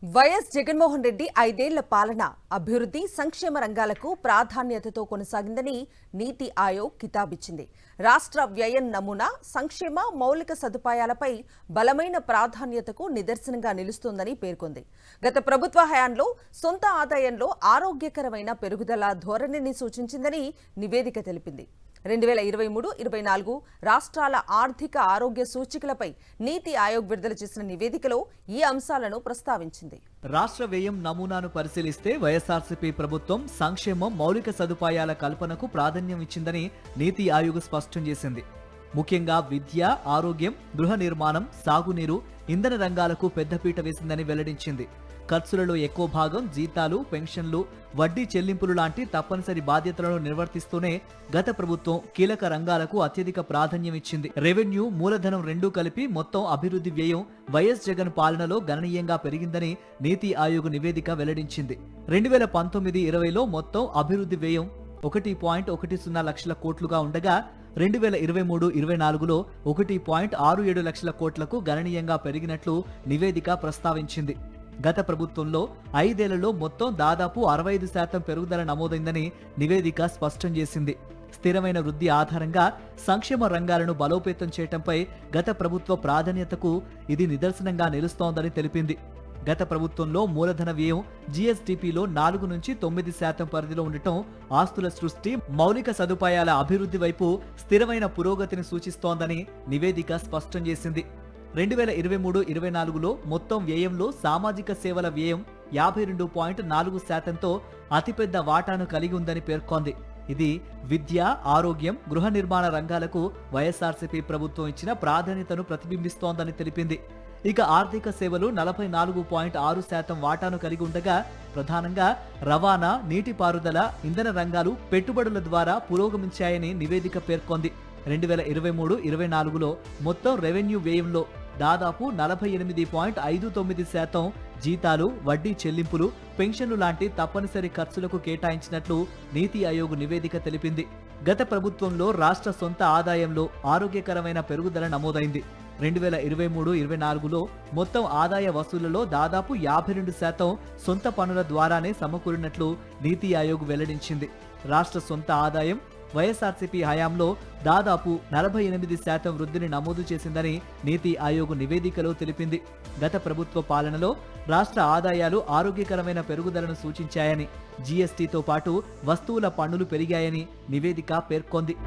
YS Jaganmohan Reddy 5 ఏళ్ల పాలన అభివృద్ధి సంక్షేమ రంగాలకు ప్రాధాన్యతతో కొనసాగిందని నీతి ఆయోగ్ కితాబిచ్చింది. రాష్ట్ర వ్యయం నమూనా సంక్షేమ మౌలిక సదుపాయాలపై బలమైన ప్రాధాన్యతకు నిదర్శనంగా నిలుస్తోందని పేర్కొంది. గత ప్రభుత్వ హయాంలో సొంత ఆదాయంలో ఆరోగ్యకరమైన పెరుగుదల ధోరణిని సూచించిందని నివేదిక తెలిపింది. 2023-24 రాష్ట్రాల ఆర్థిక ఆరోగ్య సూచికలపై నీతి ఆయోగ్ విడుదల చేసిన నివేదికలో ఈ అంశాలను ప్రస్తావించింది. రాష్ట్ర వ్యయం నమూనాను పరిశీలిస్తే వైఎస్ఆర్సీపీ ప్రభుత్వం సంక్షేమం మౌలిక సదుపాయాల కల్పనకు ప్రాధాన్యం ఇచ్చిందని నీతి ఆయోగ్ స్పష్టం చేసింది. ముఖ్యంగా విద్య, ఆరోగ్యం, గృహ నిర్మాణం, సాగునీరు, ఇంధన రంగాలకు పెద్దపీట వేసిందని వెల్లడించింది. ఖర్చులలో ఎక్కువ భాగం జీతాలు, పెన్షన్లు, వడ్డీ చెల్లింపులు లాంటి తప్పనిసరి బాధ్యతలను నిర్వర్తిస్తూనే గత ప్రభుత్వం కీలక రంగాలకు అత్యధిక ప్రాధాన్యం ఇచ్చింది. రెవెన్యూ, మూలధనం రెండూ కలిపి మొత్తం అభివృద్ధి వ్యయం వైఎస్ జగన్ పాలనలో గణనీయంగా పెరిగిందని నీతి ఆయోగ్ నివేదిక వెల్లడించింది. 2019-20లో మొత్తం అభివృద్ధి వ్యయం 1.10 లక్షల కోట్లుగా ఉండగా 2023-24లో 1.67 లక్షల కోట్లకు గణనీయంగా పెరిగినట్లు నివేదిక ప్రస్తావించింది. గత ప్రభుత్వంలో 5 ఏళ్లలో మొత్తం దాదాపు 65% పెరుగుదల నమోదైందని నివేదిక స్పష్టం చేసింది. స్థిరమైన వృద్ధి ఆధారంగా సంక్షేమ రంగాలను బలోపేతం చేయడంపై గత ప్రభుత్వ ప్రాధాన్యతకు ఇది నిదర్శనంగా నిలుస్తోందని తెలిపింది. గత ప్రభుత్వంలో మూలధన వ్యయం జీఎస్డీపీలో 4-9% పరిధిలో ఉండటం ఆస్తుల సృష్టి, మౌలిక సదుపాయాల అభివృద్ధి వైపు స్థిరమైన పురోగతిని సూచిస్తోందని నివేదిక స్పష్టం చేసింది. 2023-24లో మొత్తం వ్యయంలో సామాజిక సేవల వ్యయం 52.4%తో అతిపెద్ద వాటాను కలిగి ఉందని పేర్కొంది. ఇది విద్య, ఆరోగ్యం, గృహ నిర్మాణ రంగాలకు వైఎస్ఆర్సీపీ ప్రభుత్వం ఇచ్చిన ప్రాధాన్యతను ప్రతిబింబిస్తోందని తెలిపింది. ఇక ఆర్థిక సేవలు 44.6% వాటాను కలిగి ఉండగా ప్రధానంగా రవాణా, నీటిపారుదల, ఇంధన రంగాలు పెట్టుబడుల ద్వారా పురోగమించాయని నివేదిక పేర్కొంది. 2023-24లో మొత్తం రెవెన్యూ వ్యయంలో దాదాపు 48.59% జీతాలు, వడ్డీ చెల్లింపులు, పెన్షన్లు లాంటి తప్పనిసరి ఖర్చులకు కేటాయించినట్లు నీతి ఆయోగ్ నివేదిక తెలిపింది. గత ప్రభుత్వంలో రాష్ట్ర సొంత ఆదాయంలో ఆరోగ్యకరమైన పెరుగుదల నమోదైంది. 2023-24లో మొత్తం ఆదాయ వసూళ్లలో దాదాపు 52% సొంత పనుల ద్వారానే సమకూరినట్లు నీతి ఆయోగ్ వెల్లడించింది. రాష్ట్ర సొంత ఆదాయం వైఎస్ఆర్సీపీ హయాంలో దాదాపు 48% వృద్ధిని నమోదు చేసిందని నీతి ఆయోగ్ నివేదికలో తెలిపింది. గత ప్రభుత్వ పాలనలో రాష్ట్ర ఆదాయాలు ఆరోగ్యకరమైన పెరుగుదలను సూచించాయని, జీఎస్టీతో పాటు వస్తువుల పన్నులు పెరిగాయని నివేదిక పేర్కొంది.